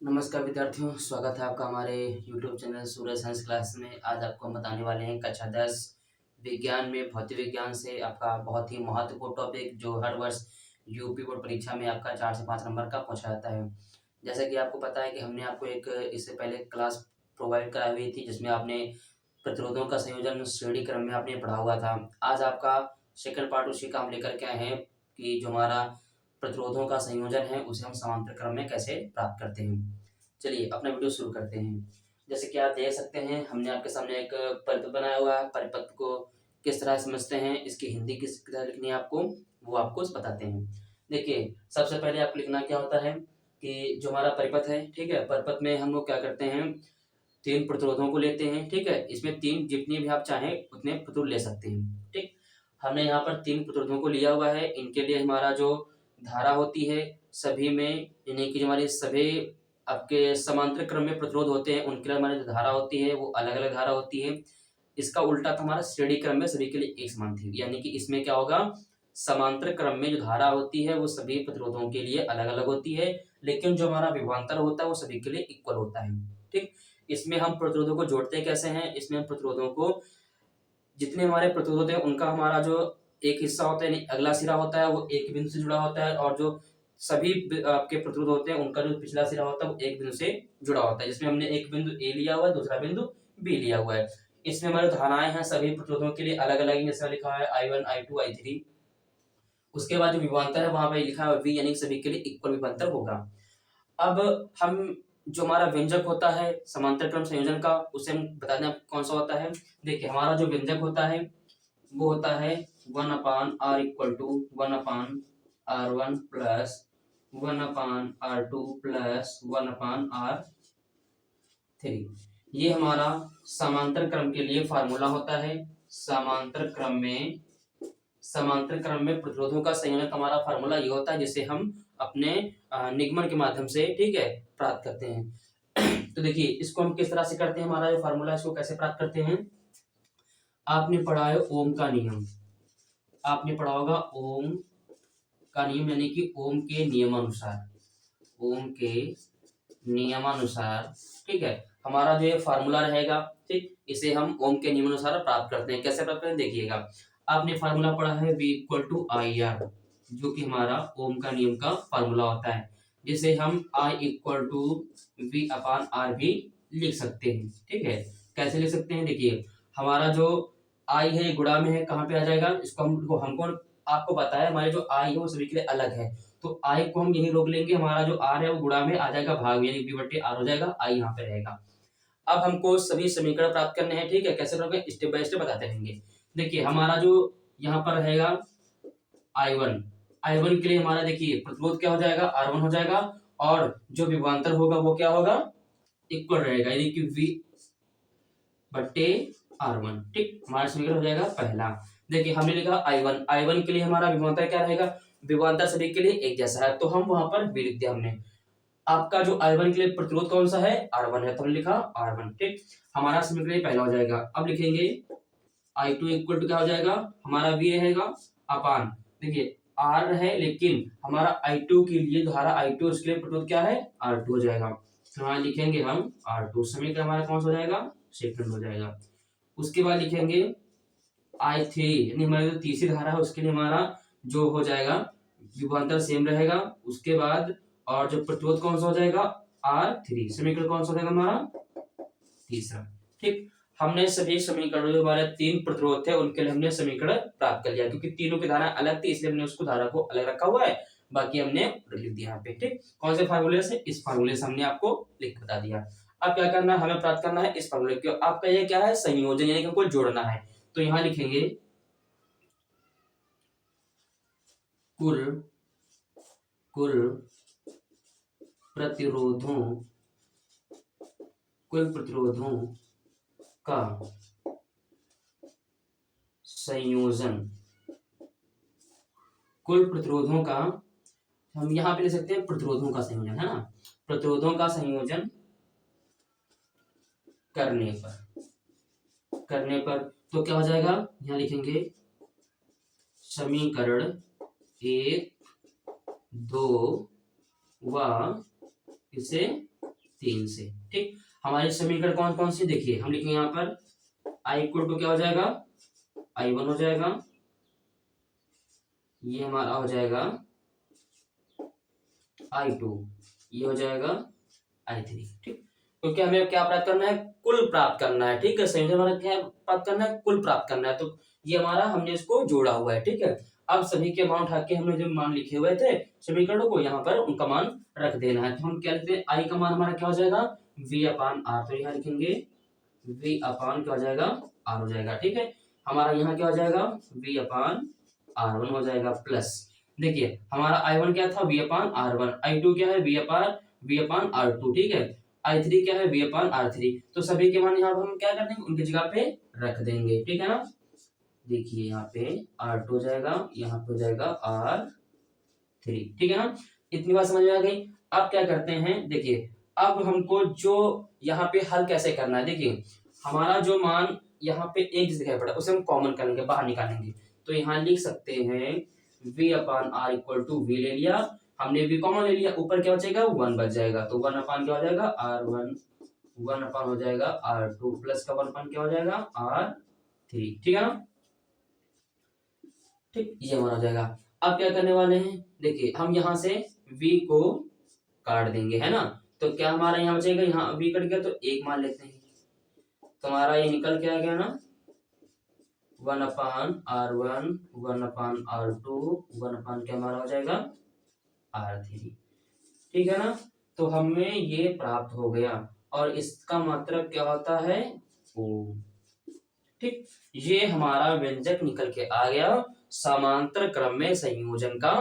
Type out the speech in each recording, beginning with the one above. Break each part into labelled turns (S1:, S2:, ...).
S1: नमस्कार विद्यार्थियों, स्वागत है आपका हमारे YouTube चैनल सूर्य साइंस क्लास में। आज आपको हम बताने वाले हैं कक्षा 10 विज्ञान में भौतिक विज्ञान से आपका बहुत ही महत्वपूर्ण टॉपिक जो हर वर्ष यूपी बोर्ड परीक्षा में आपका 4 से 5 नंबर का पूछा जाता है। जैसा कि आपको पता है कि हमने आपको एक इससे पहले क्लास प्रोवाइड कराई हुई थी जिसमें आपने प्रतिरोधों का संयोजन श्रेणी क्रम में आपने पढ़ा हुआ था। आज आपका सेकंड पार्ट उसी का हम लेकर के आए हैं कि जो हमारा प्रतिरोधों का संयोजन है उसे हम समांतर क्रम में कैसे प्राप्त करते हैं। चलिए अपना वीडियो शुरू करते हैं। जैसे कि आप देख सकते हैं हमने आपके सामने एक परिपथ बनाया हुआ है। परिपथ को किस तरह समझते हैं, इसकी हिंदी किस तरह लिखनी है आपको, वो आपको बताते हैं। देखिए सबसे पहले आपको लिखना क्या होता है कि जो हमारा परिपथ है, ठीक है, परिपथ में हम लोग क्या करते हैं, 3 प्रतिरोधों को लेते हैं, ठीक है। इसमें 3 जितनी भी आप चाहें उतने प्रतिरोध ले सकते हैं, ठीक। हमने यहाँ पर 3 प्रतिरोधों को लिया हुआ है। इनके लिए हमारा जो धारा होती है सभी में, यानी कि जो हमारे सभी आपके समांतर क्रम में प्रतिरोध होते हैं उनके लिए हमारी जो धारा होती है वो अलग अलग धारा होती है। इसका उल्टा तो हमारा श्रेणी क्रम में सभी के लिए एक समान थी, यानी कि इसमें क्या होगा, समांतर क्रम में जो धारा होती है वो सभी प्रतिरोधों के लिए अलग अलग होती है, लेकिन जो हमारा विभवांतर होता है वो सभी के लिए इक्वल होता है, ठीक। इसमें हम प्रतिरोधों को जोड़ते कैसे हैं, इसमें हम प्रतिरोधों को, जितने हमारे प्रतिरोध होते हैं उनका हमारा जो एक हिस्सा होता है यानी अगला सिरा होता है वो एक बिंदु से जुड़ा होता है, और जो सभी आपके प्रतिरोध होते हैं उनका जो पिछला सिरा होता है वो एक बिंदु से जुड़ा होता है। जिसमें हमने एक बिंदु ए लिया हुआ है, दूसरा बिंदु बी लिया हुआ है। इसमें हमारे धाराएं हैं सभी प्रतिरोधों के लिए अलग अलग, जैसा लिखा है I1 I2 I3। उसके बाद जो विभवांतर है वहां पे लिखा है V, यानी सभी के लिए इक्वल विभवांतर होगा। अब हम जो हमारा व्यंजक होता है समांतर क्रम संयोजन का उसे हम बता दें कौन सा होता है। देखिए हमारा जो व्यंजक होता है वो होता है 1/r equal to 1/r1 plus 1/r2 plus 1/r3। ये हमारा समांतर क्रम के लिए फार्मूला होता है। समांतर क्रम में प्रतिरोधों का संयोजन का हमारा फार्मूला ये होता है जिसे हम अपने निगमन के माध्यम से, ठीक है, प्राप्त करते हैं। तो देखिए इसको हम किस तरह से करते हैं, हमारा जो फार्मूला है इसको कैसे प्राप्त करते हैं। आपने पढ़ा है ओम का नियम, आपने पढ़ा होगा ओम का नियम, यानी कि ओम के नियमानुसार, ओम के नियमानुसार, ठीक है, हमारा जो ये फार्मूला रहेगा, ठीक, इसे हम ओम के नियमानुसार प्राप्त करते हैं। कैसे प्राप्त करते हैं देखिएगा, आपने फार्मूला पढ़ा है V equal to I R, जो कि हमारा ओम का नियम का फार्मूला होता है, जिसे हम I इक्वल टू V/R भी लिख सकते हैं, ठीक है। कैसे लिख सकते हैं देखिए, हमारा जो I है गुणा में है, कहाँ पे आ जाएगा, इसको हमको आपको पता है हमारे जो I है वो सभी के लिए अलग है, तो I को हम यही रोक लेंगे, हमारा जो R है वो गुणा में आ जाएगा भाग में, यानी V/R हो जाएगा, I यहाँ पे रहेगा। अब हमको सभी समीकरण प्राप्त करने हैं, ठीक है। कैसे प्राप्त करेंगे स्टेप बाय स्टेप बताते रहेंगे। देखिए हमारा जो यहाँ पर रहेगा I1 के लिए हमारा देखिए प्रतिरोध क्या हो जाएगा, R1 हो जाएगा, और जो विभवांतर होगा वो क्या होगा, इक्वल रहेगा, यानी कि V/R1, ठीक। हमारा समीकरण हो जाएगा पहला। देखिए हमने लिखा I1 के लिए हमारा विभवांतर क्या रहेगा, विभवांतर सभी के लिए एक जैसा है, तो हम वहां पर V लिख दिया हमने। आपका जो I1 के लिए प्रतिरोध कौन सा है, R1 है, तो हमने लिखा R1, ठीक। हमारा समीकरण पहला हो जाएगा। अब लिखेंगे I2 इक्वल टू क्या हो जाएगा, हमारा V रहेगा अपान, देखिए R है लेकिन हमारा I2 के लिए धारा I2 उसके लिए प्रतिरोध क्या है, R2 हो जाएगा, तो हमारा लिखेंगे हम R2। समीकरण हमारा कौन सा हो जाएगा, सेकंड हो जाएगा। उसके बाद लिखेंगे I3, यानी हमारी जो तीसरी धारा है उसके लिए हमारा जो हो जाएगा विभवांतर सेम रहेगा। उसके बाद और जो प्रतिरोध कौन सा हो जाएगा, R3। समीकरण कौन सा हो जाएगा हमारा, तीसरा, ठीक। हमने सभी समीकरण जो हमारे 3 प्रतिरोध थे उनके लिए हमने समीकरण प्राप्त कर लिया, क्योंकि तीनों की धारा अलग थी इसलिए हमने उसको धारा को अलग रखा हुआ है, बाकी हमने लिख दिया यहाँ पे, ठीक। कौन से फार्मूले से, इस फार्मूले से हमने आपको लिख बता दिया। अब क्या करना है, हमें प्राप्त करना है इस फार्मूले को, आपका ये क्या है, संयोजन, यानी कि हमको जोड़ना है। तो यहाँ लिखेंगे कुल प्रतिरोधों का संयोजन, कुल प्रतिरोधों का, हम यहाँ पे ले सकते हैं प्रतिरोधों का संयोजन, है ना, प्रतिरोधों का संयोजन करने पर तो क्या हो जाएगा, यहाँ लिखेंगे समीकरण 1, 2 व इसे 3 से। ठीक, हमारे समीकरण कौन कौन से देखिए, हम लिखेंगे यहाँ पर i इक्वल टू क्या हो जाएगा, i1 हो जाएगा, ये हमारा हो जाएगा i2, ये हो जाएगा i3। ठीक, क्योंकि हमें क्या प्राप्त करना है, कुल प्राप्त करना है। ठीक है, संयोजन हमारा क्या प्राप्त करना है, कुल प्राप्त करना है। तो ये हमारा हमने इसको जोड़ा हुआ है। ठीक है, अब सभी के मान उठा के हमने जो मान लिखे हुए थे समीकरणों को, यहाँ पर उनका मान रख देना है। तो हम क्या लिखते हैं, आई का मान हमारा क्या हो जाएगा, v अपान आर। तो यहाँ लिखेंगे v अपान क्या हो जाएगा, आर हो जाएगा। ठीक है, हमारा यहाँ क्या हो जाएगा, v अपान r1 हो जाएगा प्लस, देखिए हमारा i1 क्या था, v अपान r1, i2 क्या है, v अपान r2। ठीक है, i3 क्या है, v अपान r3। तो सभी के मान यहाँ पर हम क्या कर देंगे, उनकी जगह पे रख देंगे। ठीक है ना, देखिए यहाँ पे r2 हो जाएगा, यहाँ पे हो जाएगा r3। ठीक है ना, इतनी बात समझ में आ गई। अब क्या करते हैं, देखिए अब हमको जो यहाँ पे हल कैसे करना है, देखिए हमारा जो मान यहाँ पे एक जगह पड़ा उसे हम कॉमन करेंगे, बाहर निकालेंगे। तो यहाँ लिख सकते हैं v upon R equal to V ले लिया हमने, v कॉमन ले लिया, ऊपर क्या बचेगा, 1 बच जाएगा। तो 1 अपान क्या हो जाएगा, r1, 1 अपान हो जाएगा r2 प्लस का 1 अपान क्या हो जाएगा, r3। ठीक है ना, ठीक, ये हमारा हो जाएगा। अब क्या करने वाले हैं, देखिए हम यहाँ से v को काट देंगे, है ना। तो क्या हमारा यहाँ बचेगा, यहाँ v कट गया तो एक मान लेते हैं, तो हमारा ये निकल के आ गया ना, 1 अपान r1, 1 अपान r2, 1 अपान क्या हमारा हो जाएगा, r3। ठीक है ना, तो हमें ये प्राप्त हो गया और इसका मतलब क्या होता है, ओम। ठीक, ये हमारा व्यंजक निकल के आ गया, समांतर क्रम में संयोजन का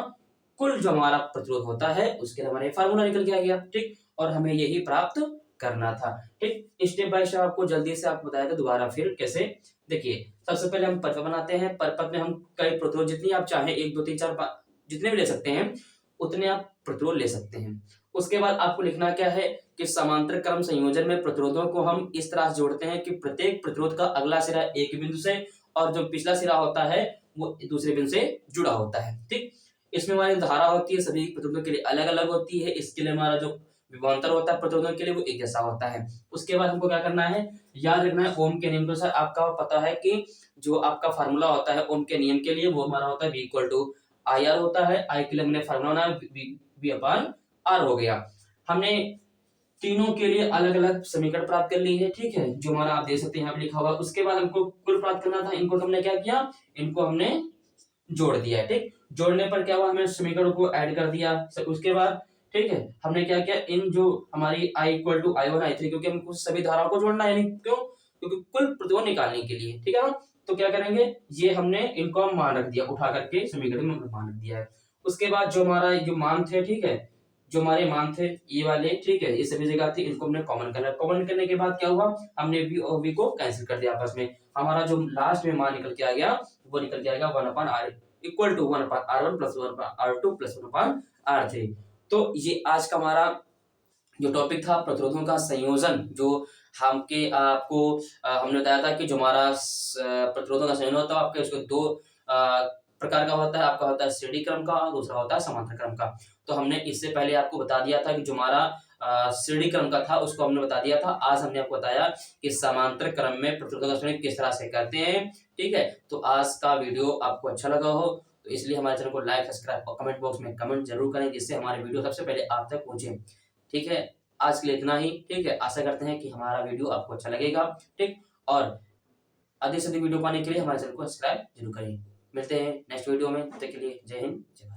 S1: कुल जो हमारा प्रतिरोध होता है उसके लिए हमारा फार्मूला निकल के आ गया। ठीक, और हमें यही प्राप्त करना था। ठीक, स्टेप बाय स्टेप आपको जल्दी से आपको बताया था, दोबारा फिर कैसे, देखिए सबसे पहले हम पद बनाते हैं, पद में हम कई प्रतिरोध जितनी आप चाहें 1 2 3 4 5 जितने भी ले सकते हैं उतने आप प्रतिरोध ले सकते हैं। उसके बाद आपको लिखना क्या है कि समांतर क्रम संयोजन में प्रतिरोधों को हम इस तरह से जोड़ते हैं कि प्रत्येक प्रतिरोध का अगला सिरा एक बिंदु से और जो पिछला सिरा होता है वो दूसरे बिंदु से जुड़ा होता है। ठीक, इसमें हमारी धारा होती है सभी प्रतिरोधों के लिए अलग अलग होती है, इसके लिए हमारा जो विभवांतर होता है प्रतिरोधों के लिए वो एक जैसा होता है। उसके बाद हमको क्या करना है, याद रखना है ओम के नियम के अनुसार, आपका पता है कि जो आपका फार्मूला होता है ओम के नियम के लिए वो हमारा होता है v equal to I R होता है। आई के लिए हमने फार्मूला बनाया v अपान आर हो गया। हमने तीनों के लिए अलग अलग समीकरण प्राप्त कर ली है। ठीक है, जो हमारा आप देख सकते हैं यहाँ पे लिखा हुआ। उसके बाद हमको कुल प्राप्त करना था, इनको हमने क्या किया, इनको हमने जोड़ दिया है। ठीक, जोड़ने पर क्या हुआ, हमें समीकरणों को ऐड कर दिया। उसके बाद ठीक है, हमने क्या किया, इन जो हमारी i equal to i1 i3, क्योंकि हमको सभी धाराओं को जोड़ना है, क्यों, क्योंकि कुल प्रतिरोध निकालने के लिए। ठीक है ना, तो क्या करेंगे, ये हमने इनको हम मान रख दिया, उठा करके समीकरण में मान रख दिया है। उसके बाद जो हमारा जो मान थे, ठीक है, जो हमारे मान थे ये वाले, ठीक है, ये सभी जगह थी, इनको हमने कॉमन करना है। कॉमन करने के बाद क्या हुआ, हमने v और v को कैंसिल कर दिया आपस में। हमारा जो लास्ट में मान निकल के आ गया वो निकल के आएगा 1 upon r equal to 1 upon r1 plus 1 upon r2 plus 1 upon r3। तो ये आज का हमारा जो टॉपिक था प्रतिरोधों का संयोजन, जो हमके आपको हमने बताया था कि जो हमारा प्रतिरोधों का संयोजन होता है आपके उसको दो प्रकार का होता है। आपका होता है श्रेणी क्रम का और दूसरा होता है समांतर क्रम का। तो हमने इससे पहले आपको बता दिया था कि जो हमारा श्रेणी क्रम का था उसको हमने बता दिया था। आज हमने आपको बताया कि समांतर क्रम में प्रतिरोधों का संयोजन किस तरह से करते हैं। ठीक है, तो आज का वीडियो आपको अच्छा लगा हो तो इसलिए हमारे चैनल को लाइक, सब्सक्राइब और कमेंट बॉक्स में कमेंट जरूर करें, जिससे हमारे वीडियो सबसे पहले आप तक पहुंचे। ठीक है, आज के लिए इतना ही। ठीक है, आशा करते हैं कि हमारा वीडियो आपको अच्छा लगेगा। ठीक, और अधिक से अधिक वीडियो पाने के लिए हमारे चैनल को सब्सक्राइब जरूर करें। मिलते हैं नेक्स्ट वीडियो में, तब तक के लिए जय हिंद, जय भारत।